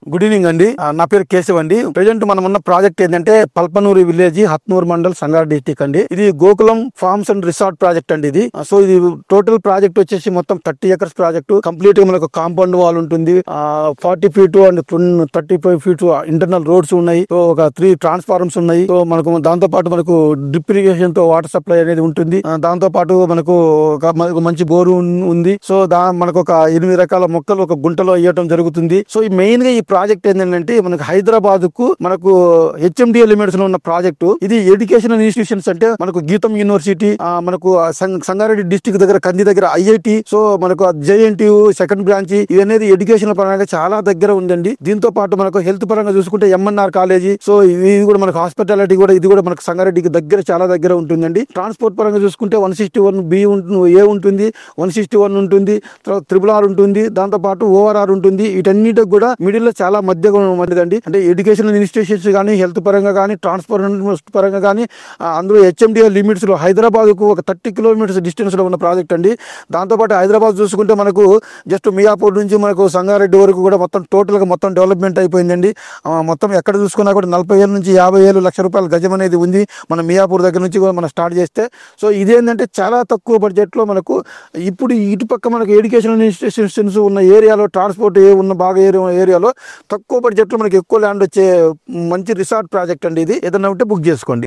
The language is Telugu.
గుడ్ ఈవినింగ్ అండి. నా పేరు కేశవ్ అండి. ప్రెజెంట్ మనం ఉన్న ప్రాజెక్ట్ ఏంటంటే పల్పనూరి విలేజ్, హత్నూర్ మండల్, సంగారెడ్డి డిస్టిక్ అండి. ఇది Gokulam farms and resort project అండి. ఇది ఇది టోటల్ ప్రాజెక్ట్ వచ్చేసి మొత్తం 30 acres ప్రాజెక్ట్. కంప్లీట్ గా మనకు కాంపౌండ్ వాల్ ఉంటుంది. 40 feet and 35 feet internal roads ఉన్నాయి. సో ఒక 3 ట్రాన్స్ఫార్మర్స్ ఉన్నాయి. సో మనకు దాంతో పాటు మనకు డ్రిప్ ఇరిగేషన్ తో వాటర్ సప్లై అనేది ఉంటుంది. దాంతో పాటు మనకు ఒక మంచి బోరు ఉంది. సో మనకు ఒక 8 రకాల మొక్కలు ఒక గుంటలో వేయటం జరుగుతుంది. సో ఈ మెయిన్ గా ఈ ప్రాజెక్ట్ ఏంటంటే మనకు హైదరాబాద్ కు మనకు HMDA లిమిట్స్ లో ఉన్న ప్రాజెక్టు. ఇది ఎడ్యుకేషనల్ ఇన్స్టిట్యూషన్స్ అంటే మనకు గీతం యూనివర్సిటీ, మనకు సంగారెడ్డి డిస్టిక్ దగ్గర కంది దగ్గర IIT, సో మనకు JNTU సెకండ్ బ్రాంచ్, ఇది అనేది ఎడ్యుకేషన్ పరంగా చాలా దగ్గర ఉందండి. దీంతో పాటు మనకు హెల్త్ పరంగా చూసుకుంటే MNR కాలేజీ, సో ఇది కూడా మనకు హాస్పిటాలిటీ కూడా, ఇది కూడా మనకు సంగారెడ్డికి దగ్గర చాలా దగ్గర ఉంటుందండి. ట్రాన్స్పోర్ట్ పరంగా చూసుకుంటే 161B A ఉంటుంది, 161 ఉంటుంది, తర్వాత RRR ఉంటుంది, దాంతో పాటు ORR ఉంటుంది. వీటన్నిటికి కూడా మిడిల్ లో చాలా మధ్యగా ఉన్నదండి. అంటే ఎడ్యుకేషనల్ ఇన్స్టిట్యూషన్స్ కానీ, హెల్త్ పరంగా కానీ, ట్రాన్స్పోర్ట్ పరంగా కానీ, అందులో HMDA లిమిట్స్ లో హైదరాబాద్ కు ఒక 30 kilometers డిస్టెన్స్ లో ఉన్న ప్రాజెక్ట్ అండి. దాంతోపాటు హైదరాబాద్ చూసుకుంటే మనకు జస్ట్ మియాపూర్ నుంచి మనకు సంగారెడ్డి వరకు కూడా మొత్తం టోటల్ గా మొత్తం డెవలప్మెంట్ అయిపోయిందండి. మొత్తం ఎక్కడ చూసుకున్నా కూడా 40,000 నుంచి 50,000 లక్ష రూపాయల గజం అనేది ఉంది మన మియాపూర్ దగ్గర నుంచి కూడా మనం స్టార్ట్ చేస్తే. సో ఇదేంటంటే చాలా తక్కువ బడ్జెట్ లో మనకు ఇప్పుడు ఇటుపక్క మనకు ఎడ్యుకేషనల్ ఇన్స్టిట్యూషన్స్ ఉన్న ఏరియాలో, ట్రాన్స్పోర్ట్ ఉన్న బాగా ఏరియాలో తక్కువ బడ్జెట్ లో మనకి ఎక్కువ ల్యాండ్ వచ్చే మంచి రిసార్ట్ ప్రాజెక్ట్ అండి. ఇది ఏదైనా ఉంటే బుక్ చేసుకోండి.